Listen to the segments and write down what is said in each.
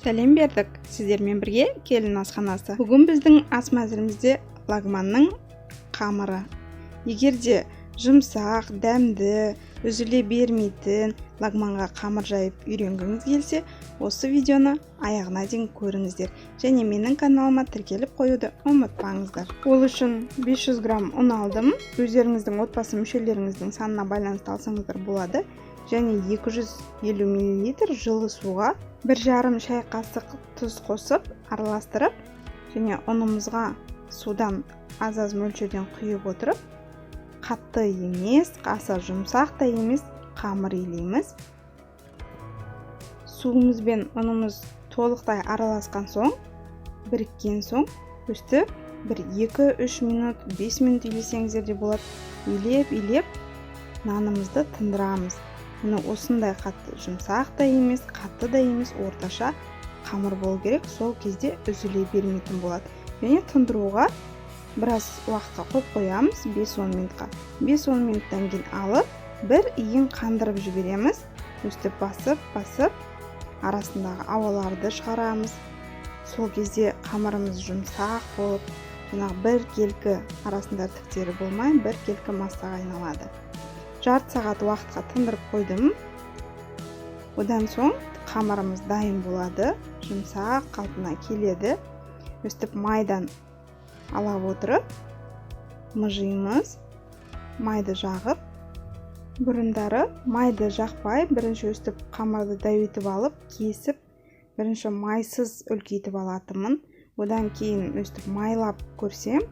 Сәлем бердік, сіздермен бірге келін асханасы. Бүгін біздің ас мәзірімізде лагманның қамыры. Егерде жұмсақ, дәмді, үзіле бермейтін лагманға қамыр жайып үйренгіңіз келсе, осы видеоны аяғына дейін көріңіздер. Және менің каналыма тіркеліп қоюды ұмытпаңыздар. Ол үшін 500 грамм ұн алдым. Өздеріңіздің отбасы мүшелеріңіздің санына байланысты алсаңыздар болады. Және 250 мл жылы суға 1,5 шай қасық тұз қосып, араластырып, және ұнымызға судан аз мөлшерден құйып отырып, қатты емес, аса жұмсақ та емес қамыр илейміз. Суымыз бен ұнымыз толықтай араласқан соң, біріккен соң, өстіп 2-3 минут, 5 минут илесеңіздер де болады. Илеп нанымызды тындырамыз. Осындай қатты жұмсақ та емес, қатты да емес, орташа қамыр болу керек. Сол кезде үзіле бермейтін болады. Және тындыруға біраз уақытқа қойып қоямыз, 5-10 минутқа. 5-10 минуттан кейін алып, бір иін қандырып жібереміз. Өстіп басып, арасындағы ауаларды шығарамыз. Сол кезде қамырымыз жұмсақ болып, бір келкі арасында тіктері болмай, бір келкі массаға айналады. Жарты сағат уақытқа тындырып қойдым. Одан соң қамырымыз дайын болады, жұмсақ қалпына келеді. Өстіп майдан ала отырып, мыжимыз, майды жағып. Бұрындары майды жақпай, бірінші өстіп қамырды дәуетіп алып, кесіп, бірінші майсыз үлкейтіп алатынмын. Одан кейін өстіп майлап көрсем,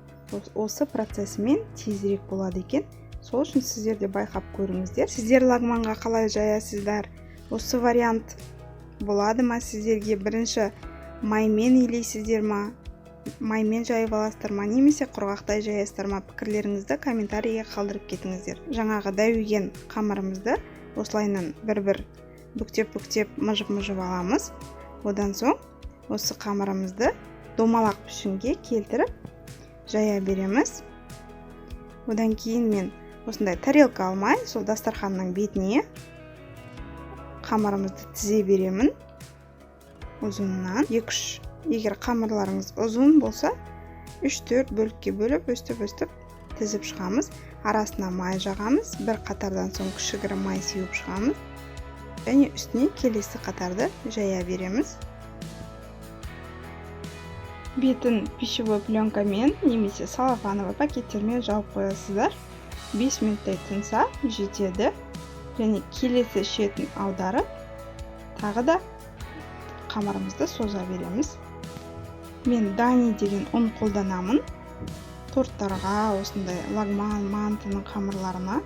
осы процесімен тезірек болады екен. Сол үшін сіздер де байқап көріңіздер. Сіздер лагманға қалай жаясыздар? Осы вариант болады ма сіздерге? Бірінші маймен илейсіздер ма? Маймен жайып аласыздар ма? Немесе құрғақтай жаясыздар ма? Пікірлеріңізді комментарийге қалдырып кетіңіздер. Жаңағы дәуеген қамырымызды осылайынан бір-бір бүктеп мыжып аламыз. Одан соң осы қамырымызды домалақ пішінге келтіріп жая береміз. Одан кейін мен осындай тарелка алмай, сол дастарханның бетіне қамырымызды тізе беремін. Ұзынынан 2-3, егер қамырларыңыз ұзын болса, 3-4 бөлікке бөліп, өстіп тізіп шығамыз. Арасына май жағамыз, бір қатардан соң кішігірім май сеуіп шығамыз. Және үстіне келесі қатарды жая береміз. Бетін пищевой пленкамен немесе салофановый пакеттермен жауып қоясыздар. 5 минуттай тынса жетеді. Және келесі шетін аударып, тағы да қамырымызды соза береміз. Мен дани деген ұн қолданамын. Торттарға, осындай лагман, мантының қамырларына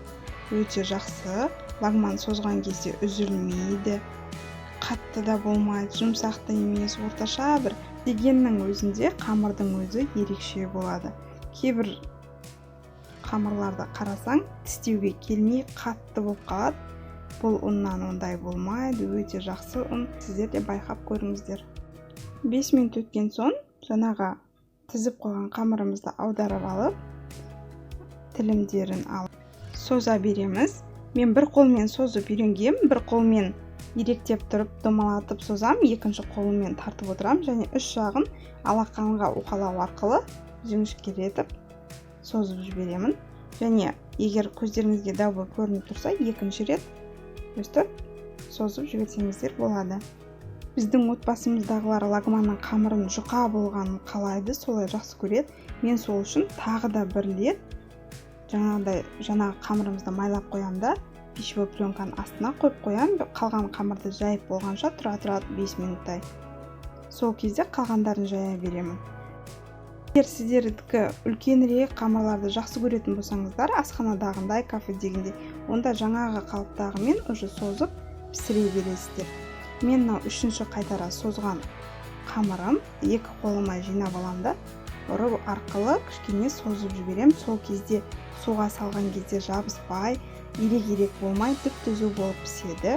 өте жақсы. Лагман созған кезде үзілмейді, қатты да болмайды, жұмсақ та емес, орташа бір. Дегеннің өзінде қамырдың өзі ерекше болады. Кейбір қамырларды қарасаң, тістеуге келмей қатты болып қалады. Бұл ұннан ондай болмайды, өте жақсы ұн. Сіздер де байқап көріңіздер. 5 минут өткен соң, жаңағы тізіп қойған қамырымызды аударып алып, тілімдерін алып, соза береміз. Мен бір қолмен созып үйренгем, бір қолмен иректеп тұрып, домалатып созам, екінші қолыммен тартып отырам, және үш жағын алақанға уқалау арқылы жіңішкелетіп созып жіберемін. Және егер көздеріңізге дәу болып көрініп тұрса, екінші рет өстіп созып жіберсеңіздер болады. Біздің отбасымыздағылар лагманның қамырын жұқа болғанын қалайды, солай жақсы көреді. Мен сол үшін тағы да бір рет жаңағы қамырымызды майлап қоямда, пищевой пленканың астына қойып қоям, қалған қамырды жайып болғанша тұра 5 минуттай. Сол кезде қалғандарын жая беремін. Егер сіздердікі үлкенірек қамырларды жақсы көретін болсаңыздар, асханадағындай, кафедегінде, онда жаңағы қалыптағымен уже созып пісіре бересіздер. Мен үшінші қайтара созған қамырым екі қолыма жинап аламда, ұрып арқылы кішкене созып жіберем. Сол кезде суға салған кезде жабыспай, ирек болмай, түп-түзу болып піседі.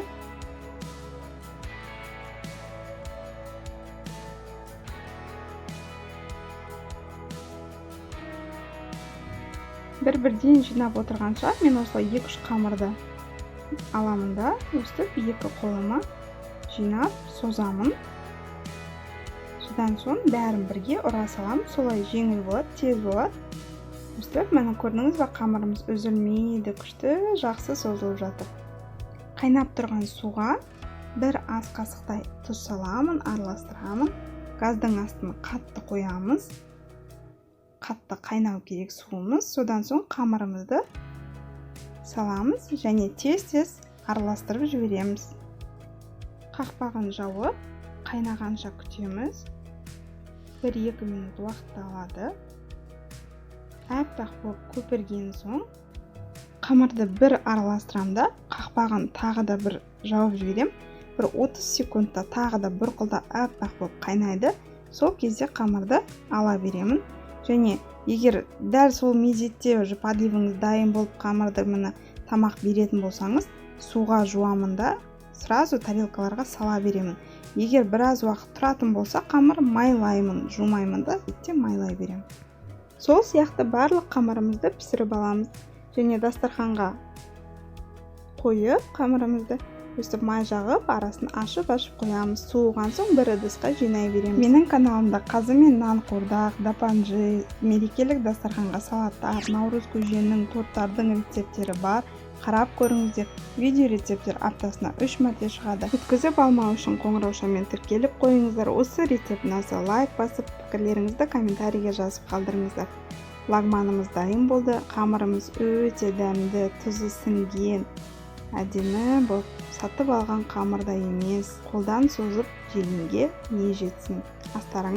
Бір-бірден жинап отырғанша, мен осылай 2-3 қамырды аламын да, өстіп екі қолыма жинап созамын. содан соң бәрін бірге ұра саламыз. Солай жеңіл болады, тез болады. Өстіп, міне көрдіңіз бе, қамырымыз үзілмейді, күшті, жақсы созылып жатыр. Қайнап тұрған суға бір ас қасықтай тұз саламын, араластырамын. Газдың астын қатты қоямыз. Қатты қайнау керек суымыз. Содан соң қамырымызды саламыз және тез-тез араластырып жібереміз. Қақпағын жауып, қайнағанша күтеміз. 1-2 минут уақытты алады. Әппақ болып көпірген соң қамырды бір араластырамын да, қақпағын тағы да бір жауып жіберем. Бір 30 секундта тағы да бұрқылда әппақ болып қайнайды. Сол кезде қамырды ала беремін. Және егер дәл сол мезетте подливіңіз дайын болып қамырды міне тамақ беретін болсаңыз, суға жуамын да сразу тарелкаларға сала беремін. Егер біраз уақыт тұратын болса, қамыр майлаймын, жумаймын да, етте майлай беремін. Сол сияқты барлық қамырымызды пісіріп аламыз. Және дастарханға қойып, қамырымызды өстіп май жағып, арасын ашып қоямыз. Суыған соң бір ыдысқа жинай береміз. Менің каналымда қазы мен нан қуырдақ, дапанжы, мерекелік дастарханға салаттар, наурыз көженің, торттардың рецептері бар. Қарап көріңіздер. Видео рецептер аптасына 3 мәрте шығады. Өткізіп алмау үшін қоңыраушамен тіркеліп қойыңыздар. Осы рецепт ұнаса лайк басып, пікірлеріңізді комментарийге жазып қалдырыңыздар. Лагманымыз дайын болды. Қамырымыз өте дәмді, тұзы сіңген, әдемі болып, сатып алған қамырда емес, қолдан созып жегенге не жетсін. Астарыңыз